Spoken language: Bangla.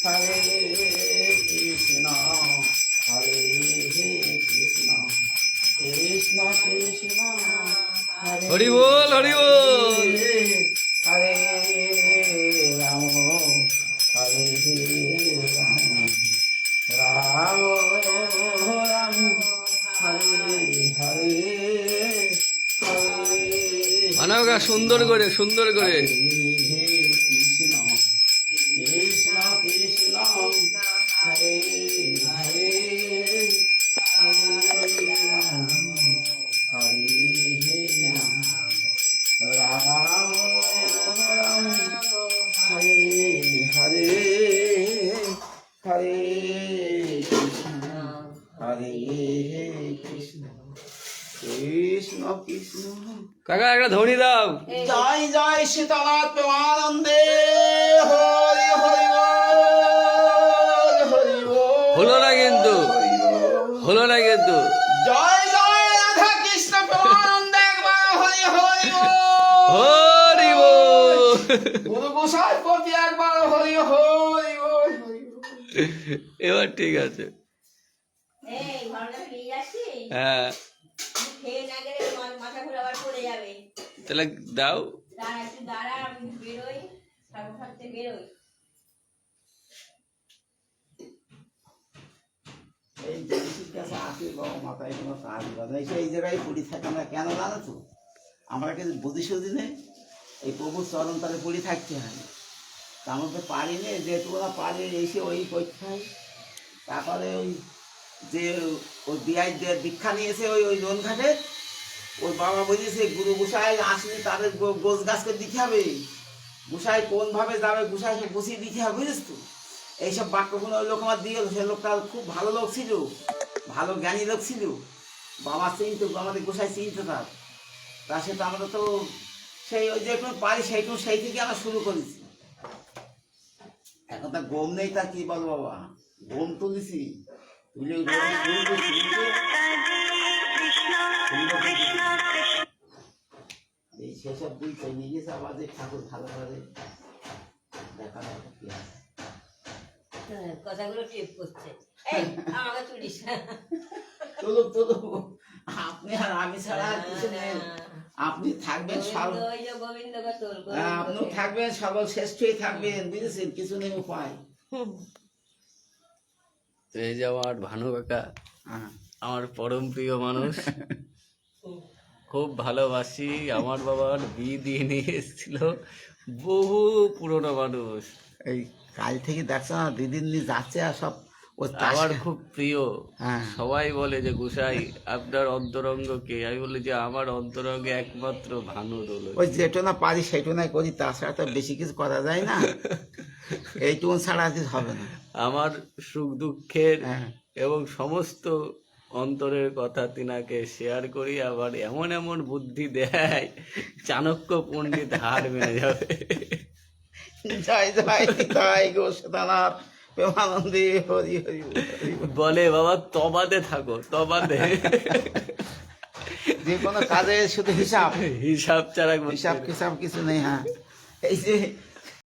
হরে কৃষ্ণ হরে কৃষ্ণ কৃষ্ণ কৃষ্ণ হরি বল হরি বল। হরে রাম হরে রাম রাম রাম হরে হরে হরে মানবগা সুন্দর করে সুন্দর করে। কৃষ্ণ কৃষ্ণ কৃষ্ণ হরে হরে হরে রাম হরে রাম রাম রাম হরে হরে হরে কৃষ্ণ হরে কৃষ্ণ কৃষ্ণ কৃষ্ণ। কাকা একটা ধ্বনি দাও। জয় জয় সীতানাথ প্রেমানন্দে হরি হরি বল হরি বল। হলো না কিন্তু, হরি বল। হলো না কিন্তু। জয় জয় রাধা কৃষ্ণ প্রেমানন্দে একবার হরি হরি বল। হরি বল। গুরু গোসাই প্রতি একবার হরি হরি বল হরি বল। এবার ঠিক আছে। এই ঘরটা নিয়ে যাচ্ছি হ্যাঁ খেয়ে না গেলে মাথা ঘুরে আবার পড়ে যাবে। তাহলে দাও। দাঁড়া একটু দাঁড়া, আমি বেরোই, ঠাকুর থাকতে বেরোই। এই জিনিসের কাছে আসি বাবা, মাথায় কোনো কাজ বাজাই এই জায়গায় পড়ি থাকি আমরা। কেন জানো তো, আমরা কিন্তু বুদ্ধি সুদ্ধি নেই, এই প্রভুর চরণ তালে পড়ি থাকতে হয়। তা আমরা তো পারি নে, যেহেতু ওরা পারে এসে ওই করতে হয়। তারপরে ওই যে ওই বিআই দীক্ষা নিয়েছে ওই ওই ননঘাটে, ওর বাবা বলেছে গুরু গোসাই আসলে তাদের গোছ গাছ করে দিতে হবে, গোসাই কোনভাবে যাবে গোসাই সে গুছিয়ে দিতে হবে, বুঝিস তো। এইসব বাক্যগুলো ওই লোক আমার দিয়ে গেলো। সে লোকটা খুব ভালো লোক ছিল, ভালো জ্ঞানী লোক ছিল, বাবা চিনতো, আমাদের গোসাই চিনতো তার। তার সাথে আমরা তো সেই ওই যে একটু পারি সেইটুকু সেই থেকে আমরা শুরু করেছি। এখন তার গম নেই, তার কি বল বাবা, গম তুলেছি, তুলে এই সেসব দুই নিয়ে গেছে আবার যে ঠাকুর ভালো করে দেখা কি হয়। কথাগুলো টিপ করছে। এই আমাকে তুলিস না। চলো চলো, আপনি আর আমি ছাড়া আর কিছু নেই। আপনি থাকবেন সব, গোবিন্দ, ওই যে গোবিন্দ গো তোর আপনিও থাকবেন সর্বশ্রেষ্ঠই থাকবেন, বুঝেছেন, কিছু নেই উপায়। তো এই যে আমার ভানু কাকা, হ্যাঁ। আমার পরম প্রিয় মানুষ, খুব ভালোবাসি। আমার বাবার বিয়ে দিয়ে নিয়ে এসেছিল, বহু পুরনো মানুষ। এই কাল থেকে দেখছো না দিদির নিয়ে যাচ্ছে আর সব ও আমার খুব প্রিয়। হ্যাঁ। সবাই বলে যে গোসাই আপনার অন্তরঙ্গ কে? আমি বলি যে আমার অন্তরঙ্গে একমাত্র ভানু রইল। ওই যেটা না পারি সেইটু নাই করি, তাছাড়া তো বেশি কিছু করা যায় না, এইটুকু ছাড়া আর কিছু হবে না। আমার সুখ দুঃখের হ্যাঁ। এবং সমস্ত অন্তরের কথা তিনাকে শেয়ার করি, আবার এমন এমন বুদ্ধি দেয় চাণক্য পণ্ডিত হার মেনে যাবে। জয় জয় জয় গো সীতানাথ প্রেমানন্দে হরি হরি বল, হরি বল। বলে বাবা তবাদে থাকো, তবাদে। যে কোনো কাজে শুধু হিসাব, হিসাব ছাড়া হিসাব কিছু নেই। হ্যাঁ, এই যে